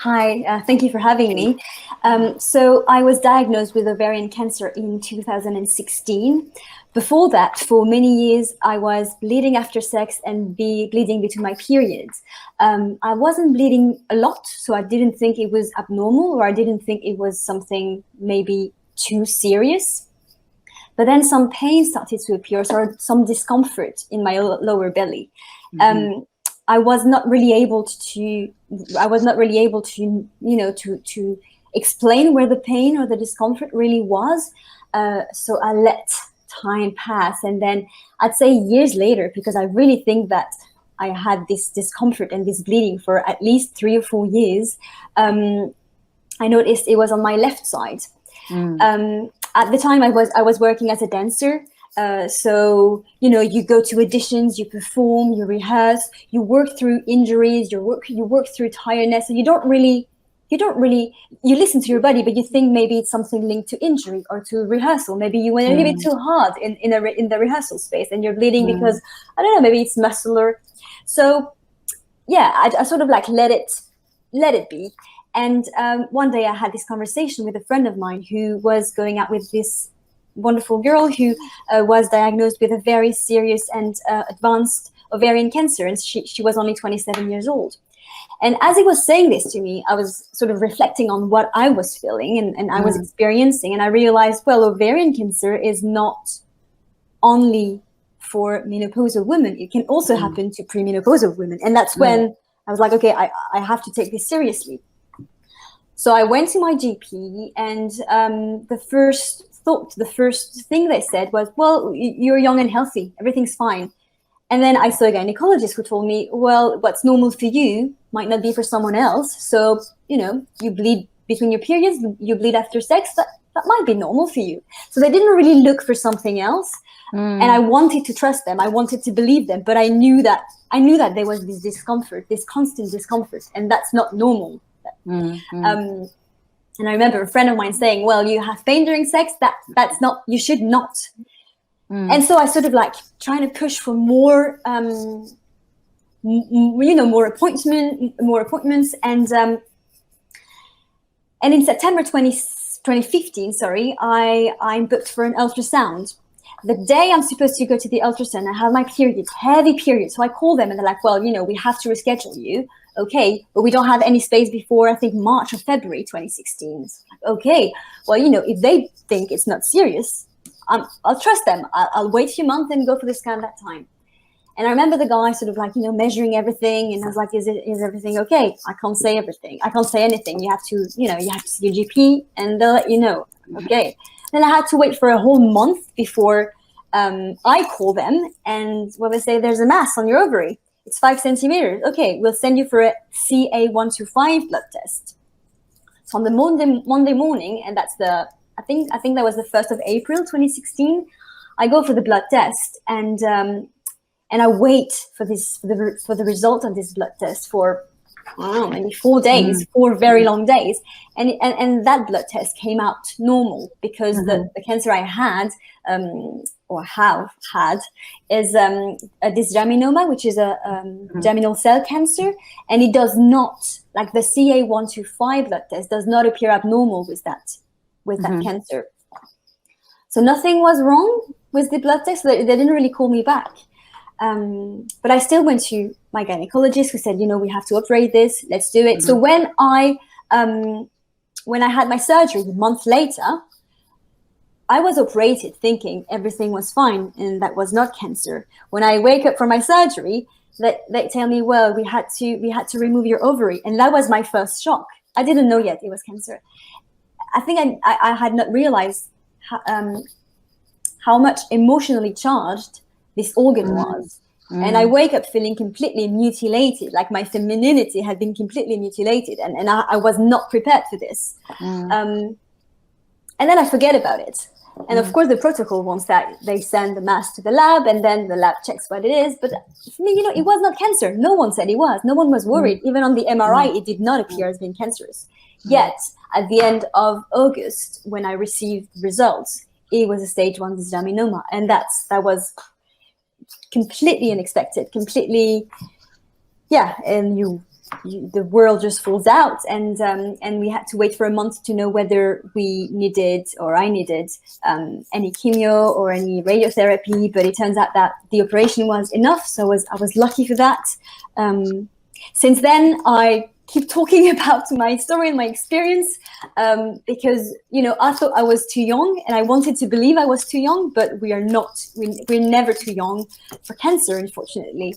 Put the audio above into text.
Hi, thank you for having me. So I was diagnosed with ovarian cancer in 2016. Before that, for many years, I was bleeding after sex and bleeding between my periods. I wasn't bleeding a lot, so I didn't think it was abnormal, or I didn't think it was something maybe too serious. But then some pain started to appear, or some discomfort in my lower belly. I was not really able to, to explain where the pain or the discomfort really was. So I let time pass. And then I'd say years later, because I really think that I had this discomfort and this bleeding for at least 3 or 4 years, I noticed it was on my left side. At the time, I was working as a dancer. So, you go to auditions, you perform, you rehearse, you work through injuries, you work through tiredness, and you listen to your body, but you think maybe it's something linked to injury or to rehearsal. Maybe you went a little bit too hard in the rehearsal space and you're bleeding because, I don't know, maybe it's muscular. So, yeah, I sort of like let it be. And one day I had this conversation with a friend of mine who was going out with this wonderful girl who was diagnosed with a very serious and advanced ovarian cancer, and she was only 27 years old. And as he was saying this to me, I was sort of reflecting on what I was feeling and I was experiencing, and I realized, well, ovarian cancer is not only for menopausal women, it can also happen to premenopausal women. And that's when I was like, okay, I have to take this seriously. So I went to my GP, and the first thing they said was, well, you're young and healthy, everything's fine. And then I saw a gynecologist who told me, well, what's normal for you might not be for someone else. So, you bleed between your periods, you bleed after sex, that might be normal for you. So they didn't really look for something else. And I wanted to trust them. I wanted to believe them, but I knew that there was this discomfort, this constant discomfort, and that's not normal. And I remember a friend of mine saying, well, you have pain during sex, that's not, you should not. And so I sort of like trying to push for more, more appointments. And in September 2015, I'm booked for an ultrasound. The day I'm supposed to go to the ultrasound, I have my period, heavy period. So I call them and they're like, well, we have to reschedule you. Okay, but we don't have any space before, I think, March or February 2016. So like, okay, well, if they think it's not serious, I'll trust them. I'll wait a month and go for the scan that time. And I remember the guy sort of like, measuring everything. And I was like, is everything okay? I can't say everything. I can't say anything. You have to see your GP and they'll let you know. Okay. Then I had to wait for a whole month before I call them. And they say, there's a mass on your ovary. It's 5 centimeters. Okay, we'll send you for a CA125 blood test. So on the Monday morning, and that's I think that was the 1st of April, 2016. I go for the blood test, and I wait for the result of this blood test for, I don't know, maybe 4 days, 4 very long days, and that blood test came out normal because the cancer I had or have had is a dysgeminoma, which is a germinal cell cancer, and it does not, like the CA125 blood test, does not appear abnormal with that cancer. So nothing was wrong with the blood test. They didn't really call me back. But I still went to my gynecologist who said, we have to operate this. Let's do it. So when I had my surgery a month later, I was operated thinking everything was fine and that was not cancer. When I wake up from my surgery, they tell me, well, we had to remove your ovary. And that was my first shock. I didn't know yet it was cancer. I think I had not realized how much emotionally charged this organ was. And I wake up feeling completely mutilated, like my femininity had been completely mutilated, and I was not prepared for this. And then I forget about it. And of course, the protocol wants that they send the mass to the lab, and then the lab checks what it is. But for me, it was not cancer. No one said it was. No one was worried. Even on the MRI, it did not appear as being cancerous. Yet, at the end of August, when I received results, it was a stage 1 dysgeminoma. And that was completely unexpected, completely, and you the world just falls out, and we had to wait for a month to know whether we needed, or I needed, any chemio or any radiotherapy. But it turns out that the operation was enough, so I was lucky for that. Since then, I keep talking about my story and my experience, because, you know, I thought I was too young, and I wanted to believe I was too young, but we are not. We're never too young for cancer, unfortunately.